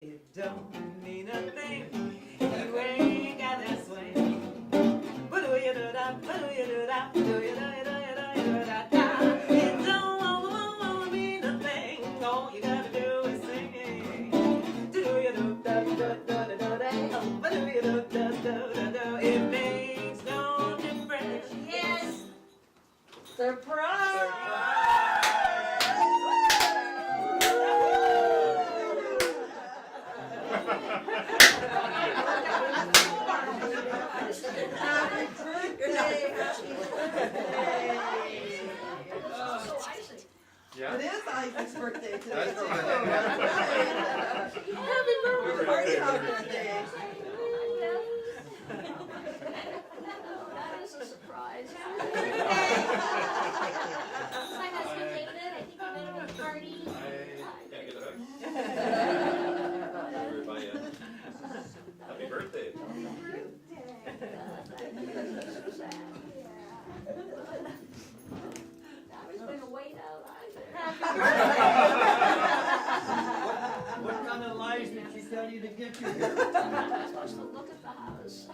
It don't mean a thing. You ain't got that swing. But do you do that? But do you do that? Do you do it? It don't mean a thing. All you gotta do is sing. Do you do that? But do you do that? It makes no difference. Yes. Surprise! Yeah. It is Isaac's birthday today. Happy birthday! Party on birthday. That is a surprise. My husband David, I think he met him at a party. Can't get it out. Everybody, happy birthday. I was going to wait out either. What kind of lies did she tell you to get you here? I'm supposed to look at the house.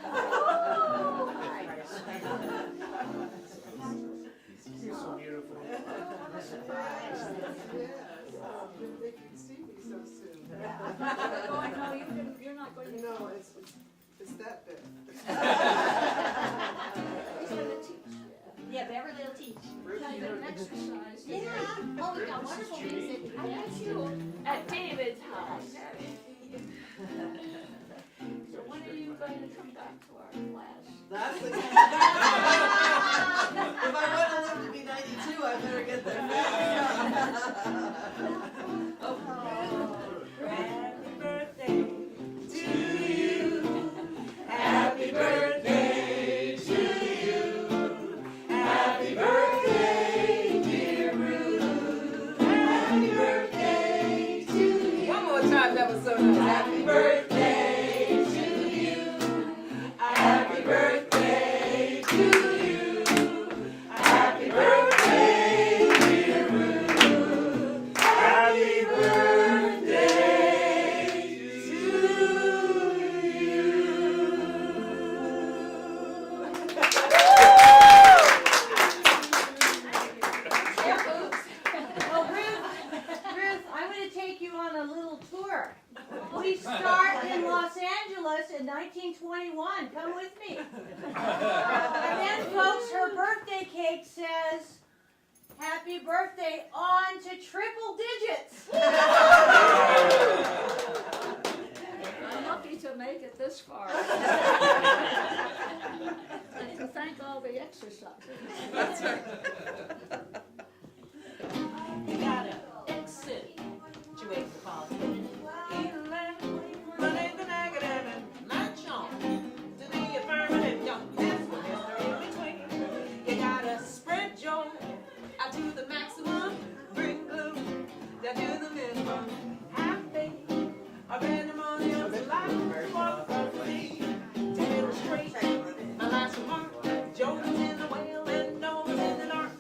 You're so beautiful. What a surprise. Yes. They can see me so soon. Going, no, you're not going to. No, it's that big. He's going to teach. Yeah, Beverly will teach. Kind of an exercise. Yeah. Oh, we got wonderful music. I met you at David's house. So when are you going to come back to our class? That's the If I want to live to be 92, I better get there fast. Oh, happy birthday to you. Happy birthday to you. Happy birthday, dear Ruth. Happy birthday to you. One more time, that was so nice. Happy birthday to you. Happy birthday to you. Happy birthday, dear Ruth. Happy birthday to you. Well, Ruth, I'm going to take you on a little tour. We start in Los Angeles in 1921. Come with me. And then, folks, her birthday cake says, "Happy birthday on to triple digits." I'm lucky to make it this far. And to thank all the exercises. That's right. You gotta exit. Situate the positive. Eliminate the negative and latch on to the affirmative. Don't miss the mystery in between. You gotta spread joy out to the maximum. Bring glue down to the minimum. Have faith. Our pandemonium is life for prophecy. To illustrate my last remark, Joe is in the whale and Noah's in the ark.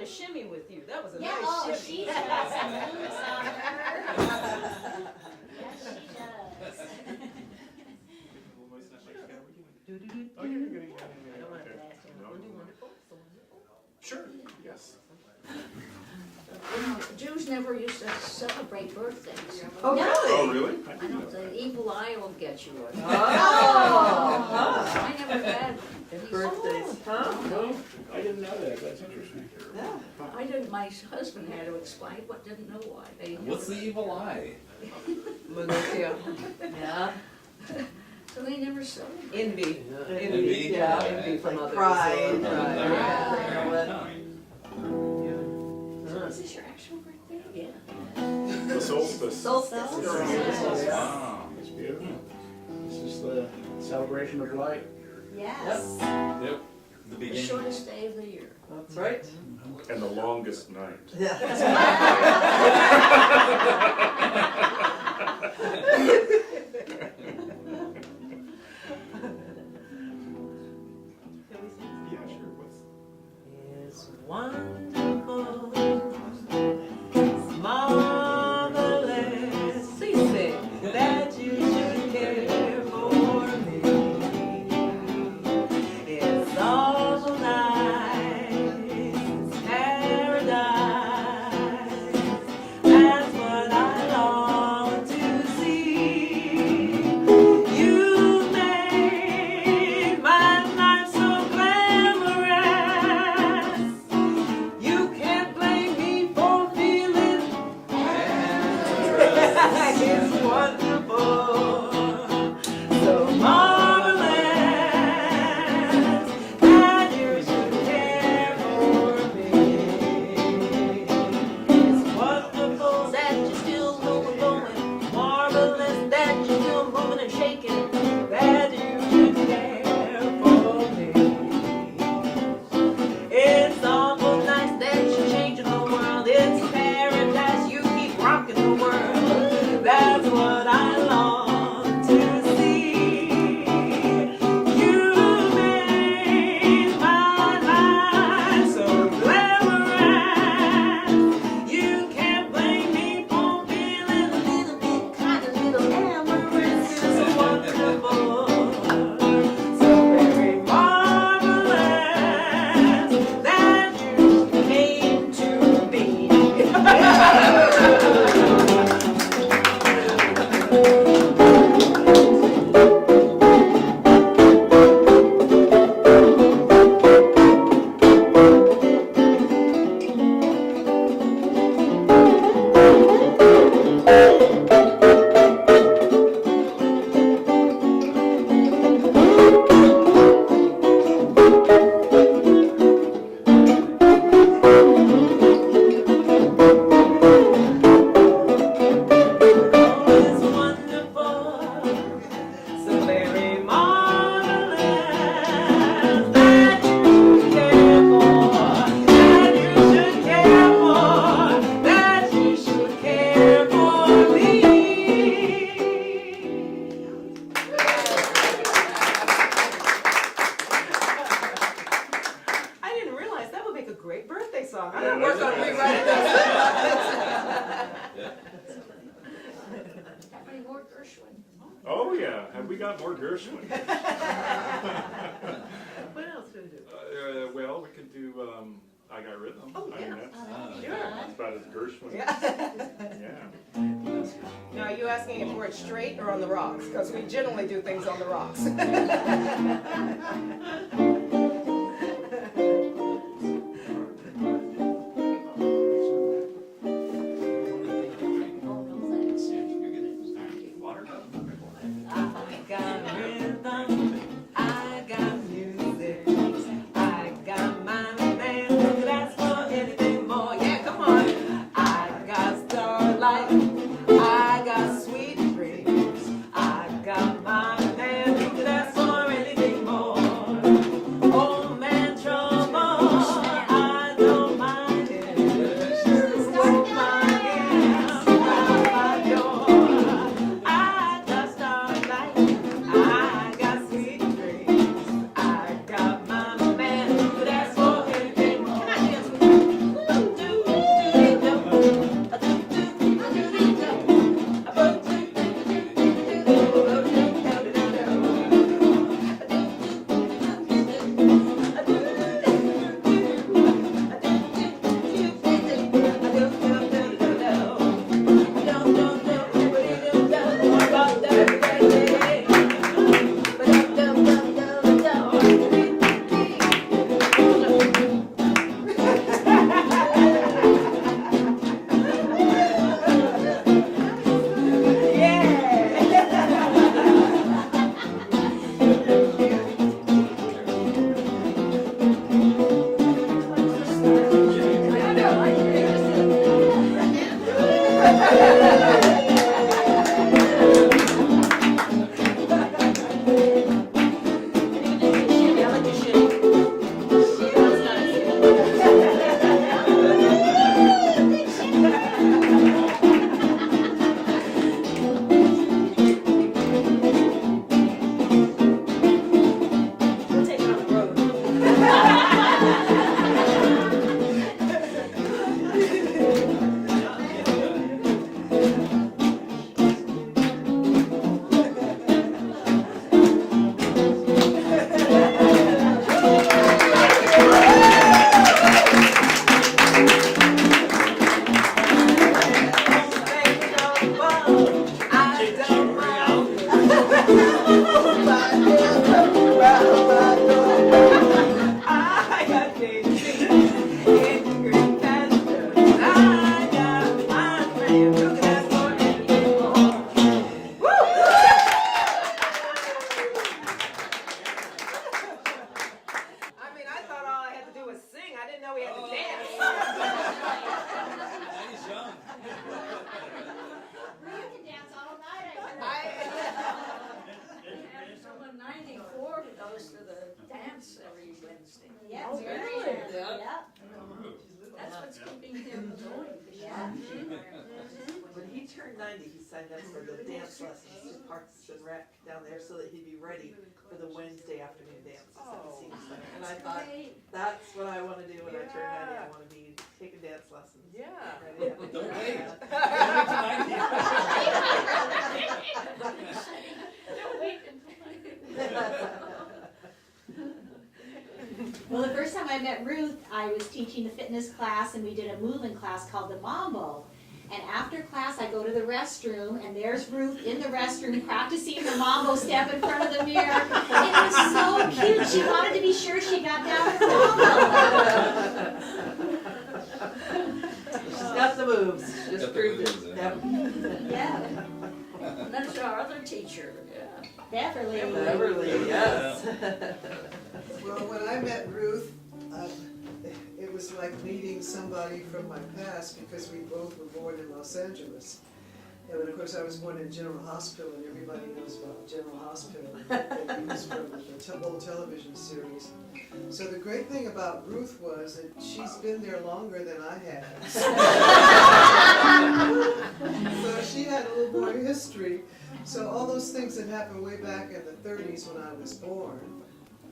shimmy with you. That was a Yeah, nice oh, shimmy. she's got some moves on her. Yes, she does. Oh, you're good. I don't want to Okay. last him. No. Wonderful, wonderful, so wonderful. Sure, yes. Jews never used to celebrate birthdays. Oh, No. really? Oh, really? I didn't know that. The evil eye will get you. Oh. I never had these Birthdays, huh? No, I didn't know that. That's interesting. Yeah. I didn't, my husband had to explain, but didn't know why. They What's the evil eye? Manipia. Yeah. So they never celebrated. Envy. Envy? Yeah, Yeah. envy from others. Pride. Is this your actual birthday? Yeah. The solstice. Solstice. Wow. It's beautiful. This is the celebration of light. Yes. Yep. The The beginning. shortest day of the year. That's right. And the longest night. Yeah. Yeah, sure. What's It's wonderful, it's marvelous, please say, that you should care for me. It's awful nice, it's paradise, that's what I long to see. You made my life so glamorous. You can't blame me for feeling it's wonderful, so marvelous that you should care for me. It's wonderful that you're still moving, going, marvelous that you're still moving and shaking, that you should care for me. It's awful nice that you're changing the world. It's paradise, you keep rocking the world. That's what I long to see. You made my life so glamorous. You can't blame me for feeling a little bit, kind of little amorous. It's wonderful, so very marvelous that you came to be. It's wonderful, so very marvelous that you care for, that you should care for, that you should care for me. I didn't realize that would make a great birthday song. I'm gonna work on rewriting this. That many more Gershwin. Oh, yeah. Have we got more Gershwin? What else do we do? Well, we could do I Got Rhythm. Oh, I mean, yeah. that's, Sure. that's about as Gershwin. Yeah. Yeah. Now, are you asking if we're straight or on the rocks? Because we generally do things on the rocks. Oh, no thanks. Water? I got rhythm, I got music, I got my man who could ask for anything more. Yeah, come on. I got starlight, I got sweet dreams, I got my man who could ask for anything more. didn't know we had to dance. Now he's young. You can dance all night. Someone 94 who goes to the dance every Wednesday. Yeah, Oh, very really? good. Yeah. That's what's keeping him going. Yeah. When he turned 90, he signed up for the dance lessons at Parks and Rec down there so that he'd be ready for the Wednesday afternoon dances at the senior center. And I thought, that's what I want to do when I turn 90. I want to be taking dance lessons. Yeah. Ready? Don't wait. Don't wait until Well, the first time I met Ruth, I was teaching the fitness class, and we did a movement class called the Mambo. And after class, I go to the restroom, and there's Ruth in the restroom practicing the Mambo step in front of the mirror. It was so cute. She wanted to be sure she got down her Mambo. She's got the moves. She just Got the proved it. moves, Yep. Yeah, And that's our other teacher. Yeah. Beverly. Beverly, yes. Well, when I met Ruth, it was like meeting somebody from my past because we both were born in Los Angeles. And of course, I was born in General Hospital, and everybody knows about General Hospital. They used from the old television series. So the great thing about Ruth was that she's been there longer than I have. So she had a little more history. So all those things that happened way back in the 30s when I was born,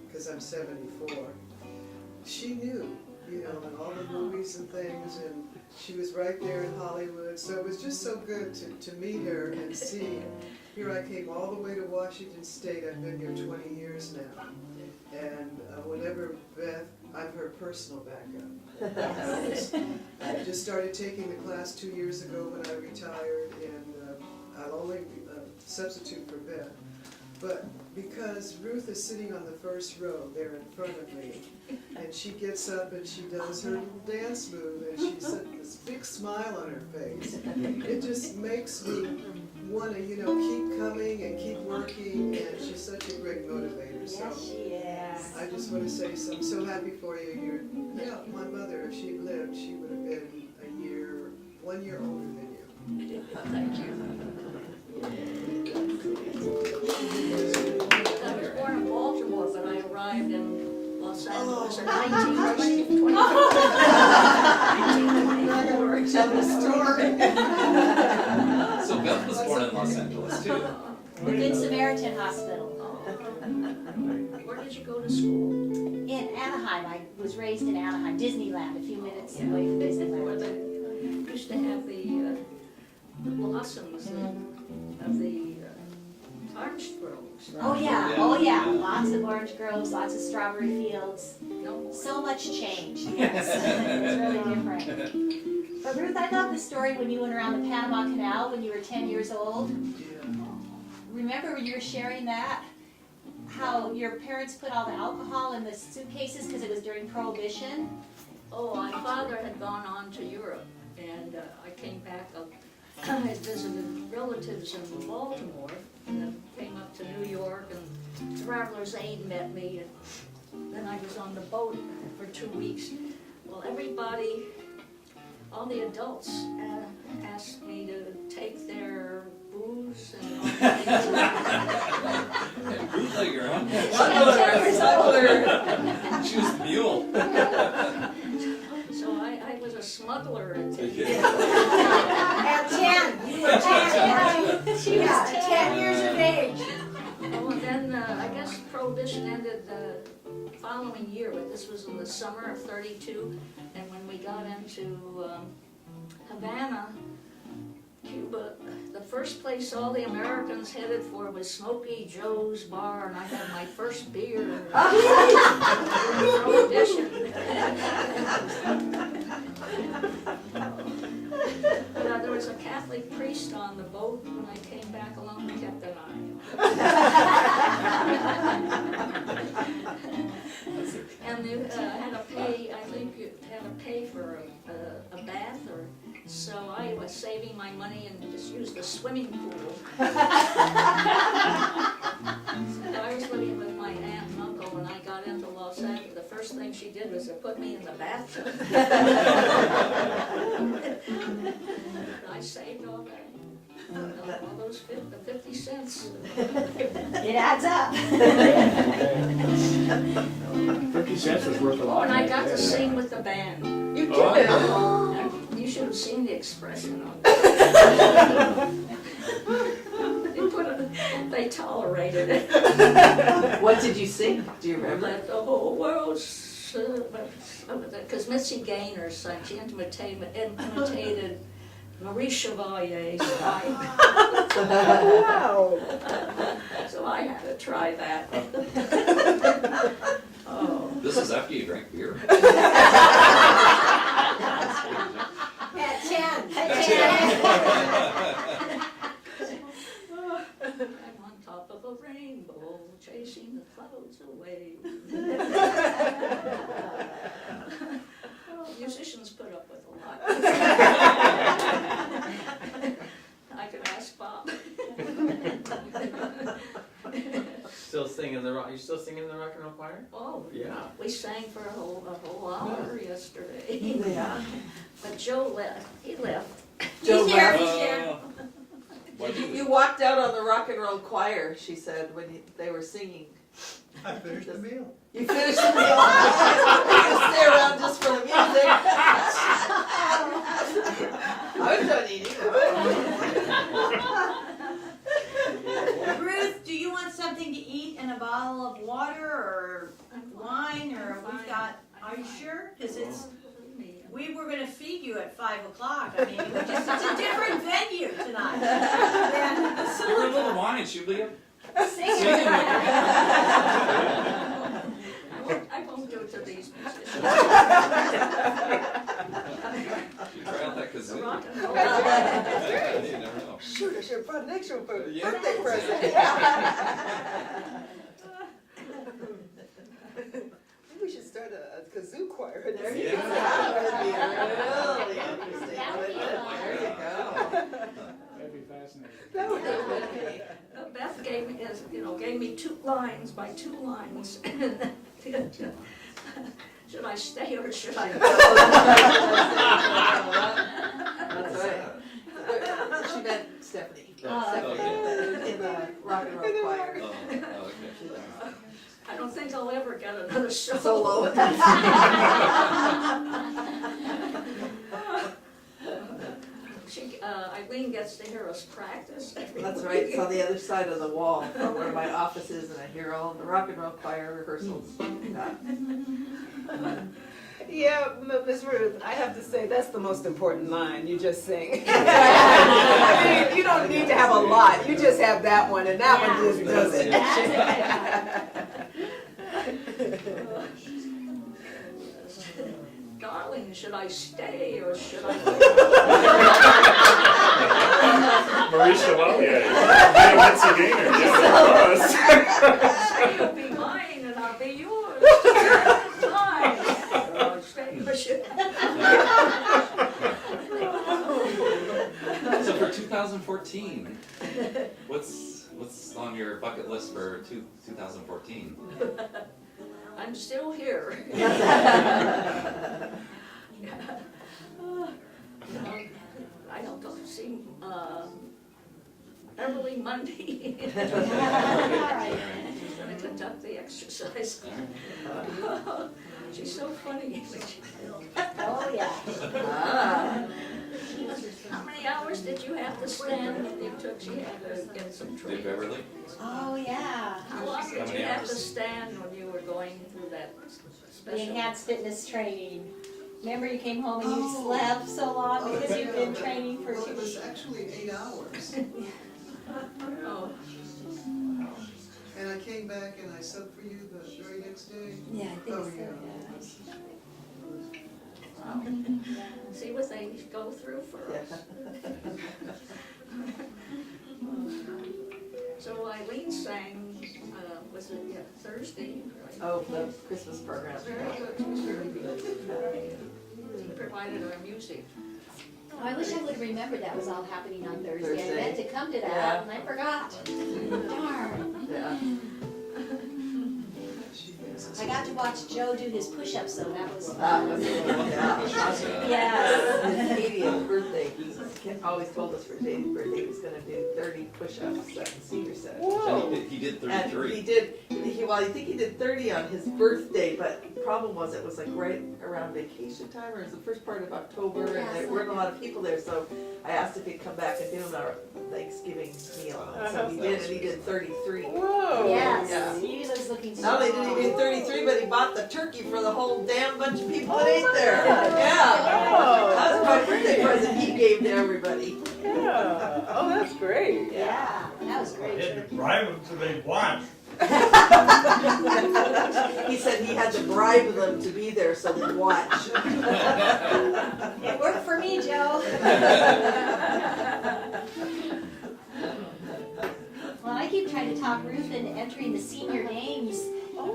because I'm 74, she knew, you know, and all the movies and things, and she was right there in Hollywood. So it was just so good to meet her and see. Here I came all the way to Washington State. I've been here 20 years now. And whenever Beth, I'm her personal backup. I just started taking the class 2 years ago when I retired, and I'll only substitute for Beth. But because Ruth is sitting on the first row there in front of me, and she gets up and she does her little dance move, and she's got this big smile on her face, it just makes me want to, you know, keep coming and keep working, and she's such a great motivator. So Yes, she is. I just want to say, so I'm so happy for you. Yeah, my mother, if she'd lived, she would have been 1 year older than you. Thank you. I was born in Baltimore, but I arrived in Los Angeles in 1924. Tell the story. So Beth was born in Los Angeles too. The Good Samaritan Hospital Where did you go to school? in Anaheim. I was raised in Anaheim, Disneyland, a few minutes away from Where Disneyland. they used to have the blossoms of the orange groves. Oh yeah, lots of orange groves, lots of strawberry fields. No, So much change, yes. It's really different. But Ruth, I love the story when you went around the Panama Canal when you were 10 years old. Remember when you were sharing that? How your parents put all the alcohol in the suitcases because it was during Prohibition? oh, my father had gone on to Europe, and I came back. I had visited relatives in Baltimore, and then came up to New York, and Traveler's Aid met me, and then I was on the boat for 2 weeks. Well, everybody, all the adults asked me to take their booze and all that. Bootlegger, huh? She was the mule. So I was a smuggler at 10 years. At 10, you were 10. She was 10 years of age. Oh, and then I guess Prohibition ended the following year, but this was in the summer of '32, and when we got into Havana, Cuba, the first place all the Americans headed for was Smokey Joe's bar, and I had my first beer in Prohibition. But there was a Catholic priest on the boat when I came back along and kept an eye on. And you had to pay, I think you had to pay for a bath, or so I was saving my money and just used the swimming pool. I was living with my aunt and uncle when I got into Los Angeles. The first thing she did was to put me in the bathtub. I saved all that. All those 50 cents. It adds up. 50 cents was worth a Oh, lot. and I back got to then. sing with the band. You did. Oh, you should have seen the expression on it. They tolerated it. What did you sing? Do you remember? Let the whole world, because Missy Gaynor sang, she imitated Marie Chevalier's style. Wow. So I had to try that. Oh. This is after you drank beer. At 10. I'm on top of a rainbow, chasing the clouds away. Well, musicians put up with a lot. I can ask Bob. Still singing the rock, you still singing the rock and roll choir? Oh, Yeah. we sang for a whole hour yesterday. Yeah. But Joe left, he left. Joe He's here, left. he's here. What'd you- You walked out on the rock and roll choir, she said, when they were singing. I finished the meal. You finished the meal. You stay around just for the music. I was done eating. Ruth, do you want something to eat and a bottle of water or wine or we've got, are you sure? Because we were gonna feed you at 5 o'clock. I mean, it's a different venue tonight. Give her a little wine, she'll be up Sing singing it. with I won't do it to these musicians. you. You try out that kazoo. Rock and roll. You never know. Shoot, I should have brought an extra Yeah. birthday present. Maybe we should start a kazoo choir. There you go. Yeah. That would be really interesting. That would be There you go. That'd be fascinating. That would be. Beth gave me 2 lines by 2 lines. Should I stay or should I go? That's right. She meant Stephanie. Okay. In the rock and roll choir. Oh, okay. I don't think I'll ever get another show. Solo. Eileen gets to hear us practice. That's right, it's on the other side of the wall from where my office is, and I hear all the rock and roll choir rehearsals. Yeah, Miss Ruth, I have to say, that's the most important line, you just sing. I mean, you don't need to have a lot, you just have that one, and that one just does it. Darling, should I stay or should I Marie Chevalier. Yeah, Nancy Gaynor. Yeah, it Stay will be mine and I'll be yours. Fine. Stay or should So for 2014, what's on your bucket list for 2014? I'm still here. I don't go to see Beverly Monday. She's gonna conduct the exercise. She's so funny. Oh, yeah. How many hours did you have to stand? She had to get some Did training. Beverly? Oh, yeah. How long did many you have hours? to stand when you were going through that The special? enhanced fitness training. Remember you came home and you slept so long because you've been training for Well, it 2 was actually 8 hours. Oh, And I came back and I subbed for you the very next day. Yeah, I think Oh, so, yeah. wow. See what they go through for us. So Eileen sang, was it Thursday? Right? Oh, the Christmas program. Very good, she was very good. She provided our music. Oh, I wish I would have remembered that was all happening on Thursday. I Thursday. meant to come to that Yeah. and I forgot. Darn. Yeah. She is. I got to watch Joe do his push-ups, so that was That fun. was, yeah. Yes. His 80th birthday, he always told us for his 80th birthday he was gonna do 30 push-ups at the senior center. And he did And 33. he did, well, I think he did 30 on his birthday, but the problem was it was like right around vacation time, or it was the first part of October, and there weren't a lot of people there, so I asked if he'd come back and do our Thanksgiving meal. And so he did, and he did 33. Whoa. Yes, Yeah. he was looking so. Not only did he do 33, but he bought the turkey for the whole damn bunch of people that ate my there. God. Yeah. Oh. That was my birthday present he gave to everybody. Yeah. Oh, that's great. Yeah, that was great. Had to bribe them so they watch. He said he had to bribe them to be there so they'd watch. It worked for me, Joe. Well, I keep trying to talk Ruth into entering the senior games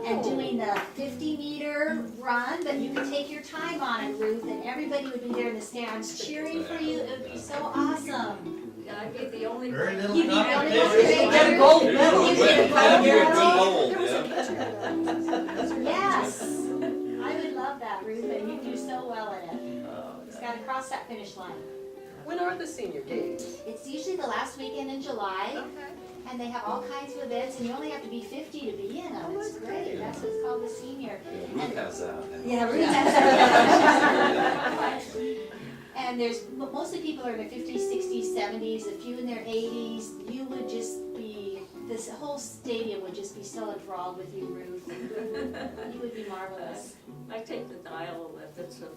and doing the 50-meter run, but you could take your time on it, Ruth, and everybody would be there in the stands cheering for you. It would be so awesome. Yeah, I'd be the only Very one. little You'd be the only one competition. You get a gold medal. You get a gold medal. Gold, yeah. Yes, I would love that, Ruth, and you do so well in it. Just gotta cross that finish line. When are the senior games? It's usually the last weekend in July, and they have all kinds of events, and you only have to be 50 to be in them. It's great. That's what's called the senior. Ruth has that. Yeah, Ruth has that. And there's, mostly people are in their 50s, 60s, 70s, a few in their 80s. You would just be, this whole stadium would just be so enthralled with you, Ruth. You would be marvelous. I take the dial if it's a,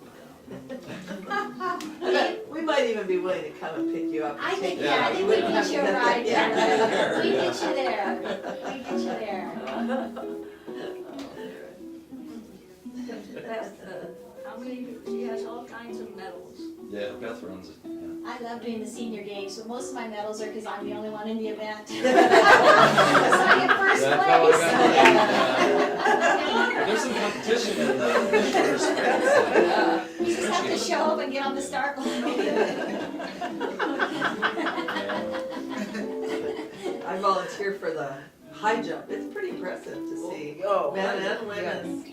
We might even be willing to come and pick you up. I think, Yeah, yeah, I think we'd get you a ride Yeah. there. We'd get you there. We'd get you there. how many, she has all kinds of medals. Yeah, Beth runs it. Yeah. I love doing the senior games, but most of my medals are because I'm the only one in the event. So I get first That's how I place. There's some competition in the shorter sprints. You just have to show up and get on the start line. I volunteer for the high jump. It's pretty impressive to see Oh, men and women.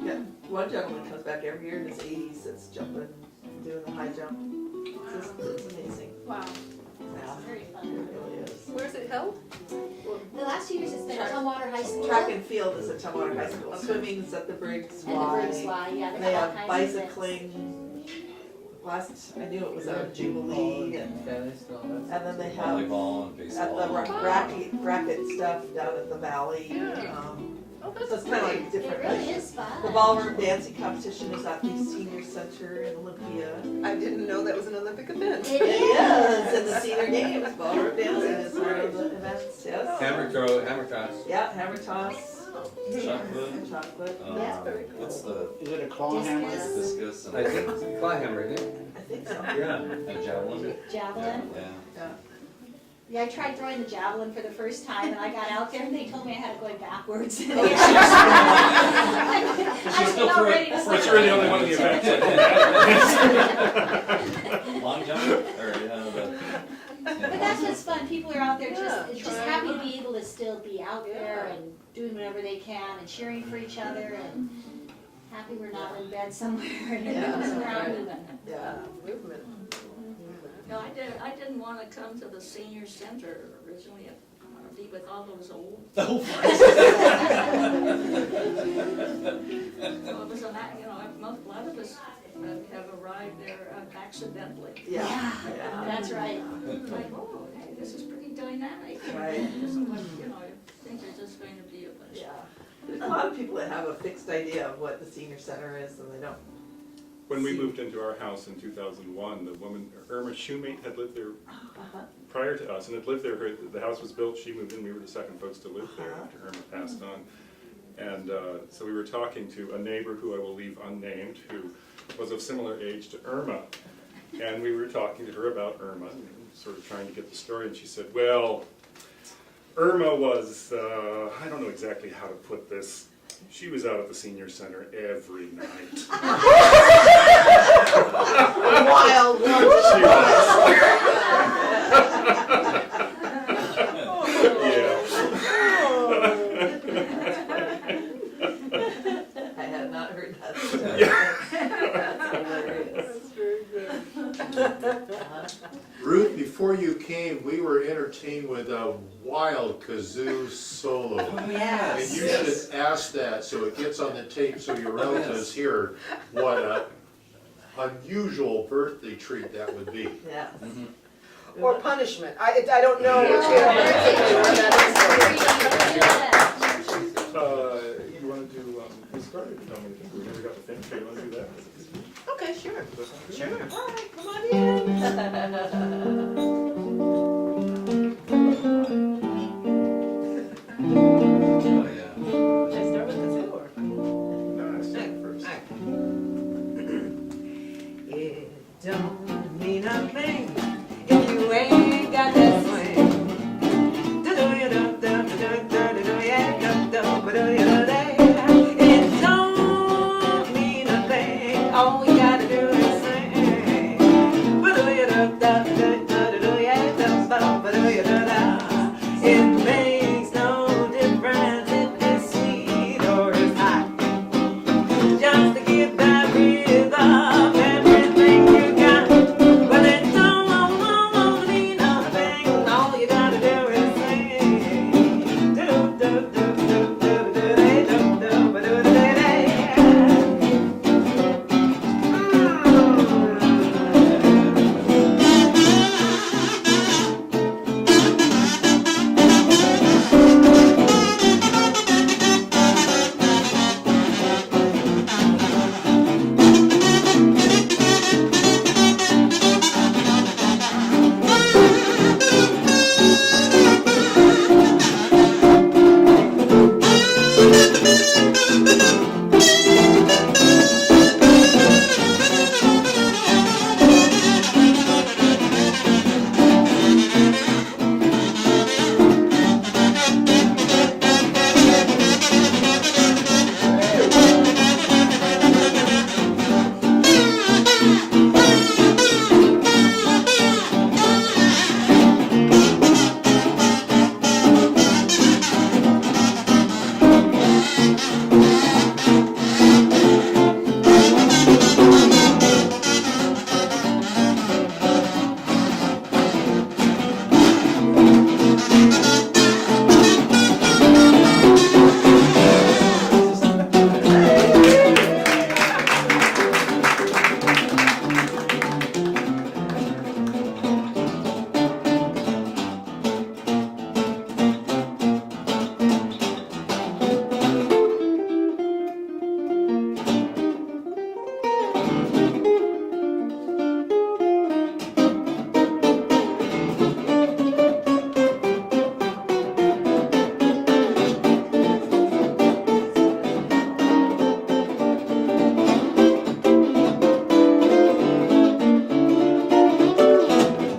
Yeah, one gentleman comes back every year in his 80s that's jumping, doing the high jump. It's amazing. Wow, Yeah, very it fun. really is. Where's it held? The last 2 years it's been at Tumwater High School. Track and field is at Tumwater High School. Swimming is at the Briggs And the Briggs Y. Y, yeah, They they have all have kinds of events. bicycling. Last, I knew it was out of Jubilee, and then they have Volleyball and at baseball. the racket stuff down at the Valley. Yeah. Oh, So that's it's kind of like It different. really is fun. The ballroom dancing competition is at the senior center in Olympia. I didn't know that was an Olympic event. It It is. is, in the senior games, ballroom dancing is one of the events, yes. Hammer throw, hammer toss, Yeah, hammer toss, shot put. chocolate, Yeah. What's the Is it a claw hammer? Discus. discus and I think it's a claw hammer, isn't it? I think so. Yeah. and javelin? Javelin. Yeah. Yeah, I tried throwing the javelin for the first time, and I got out there, and they told me I had to go backwards. She's I was still not ready to for say sure the only one in the event. Long jump, or, yeah, But that's what's fun, people are out there Yeah, just trying. happy to be able to still be out there and doing whatever they can and cheering for each other and happy we're not in bed somewhere and Yeah. we're out moving. Yeah. Movement. No, I didn't want to come to the senior center originally. I want to be with all those old. Well, it was a lot of us have arrived there accidentally. Yeah, That's right. Like, oh, hey, this is pretty dynamic. right. This is what, I think there's just going to be a bunch. Yeah. There's a lot of people that have a fixed idea of what the senior center is and they don't. When we moved into our house in 2001, the woman, Irma Shoemate, had lived there prior to us and had lived there. The house was built, she moved in, we were the second folks to live there after Irma passed on. And so we were talking to a neighbor who I will leave unnamed, who was of similar age to Irma. And we were talking to her about Irma, and sort of trying to get the story, and she said, well, Irma was, I don't know exactly how to put this, she was out at the senior center every night. Wild one. She was. Yeah. I Ruth, before you came, we were entertained with a wild kazoo solo. Yes. And you should ask that so it gets on the tape so your relatives hear what a unusual birthday treat that would be. Yes. Or punishment. I don't know. Yeah. You wanna do, we started, we never got to finish, you wanna do that? Okay, sure. Does that sound good? Sure. All right, come on in. Oh, yeah. Should I start with the two or? No, I started first. It don't mean a thing if you ain't got that swing. It don't mean a thing. All you gotta do is sing. It makes no difference if it's sweet or it's hot. Just to get that rhythm, everything you got. But it don't mean nothing. All you gotta do is sing.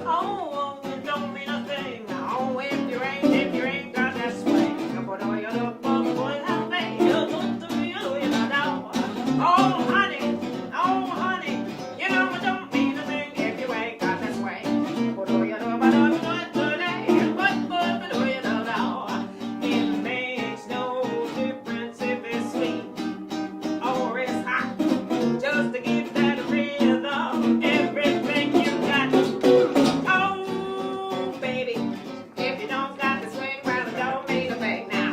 Oh, it don't mean a thing. Oh, if you ain't got that swing. Oh, honey, you know it don't mean a thing if you ain't got that swing. It makes no difference if it's sweet or it's hot. Just to give that rhythm everything you got. Oh, baby, if you don't got the swing, well, it don't mean a thing now.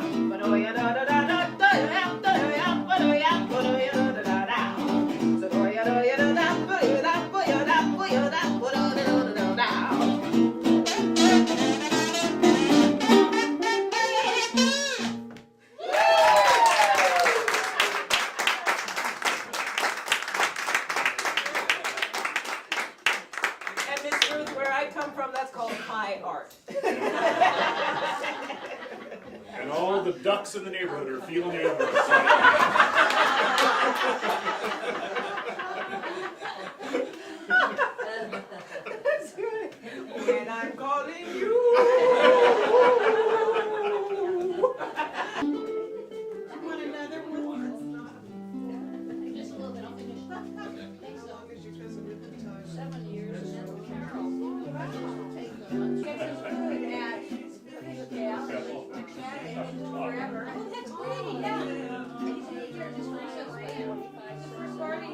And Miss Ruth, where I come from, that's called high art. And all the ducks in the neighborhood are feeling the embers. That's good. When I'm calling you. Want another one? Just a little bit, I'll finish. As long as you visit with the time. 7 years and then Carol. Forever. Oh, that's great, yeah. Just recently, recording,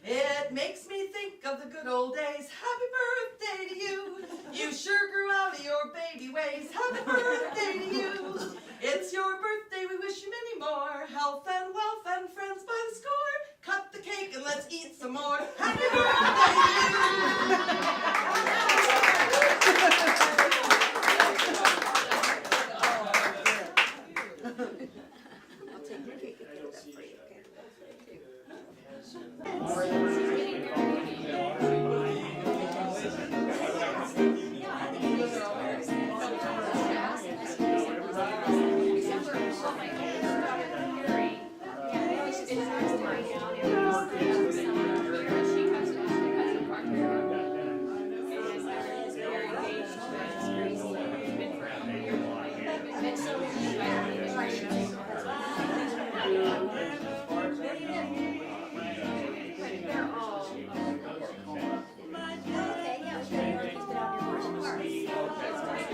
It makes me think of the good old days. Happy birthday to you. You sure grew out of your baby ways. Happy birthday to you. It's your birthday, we wish you many more. Health and wealth and friends by the score. Cut the cake and let's eat some more. Happy birthday.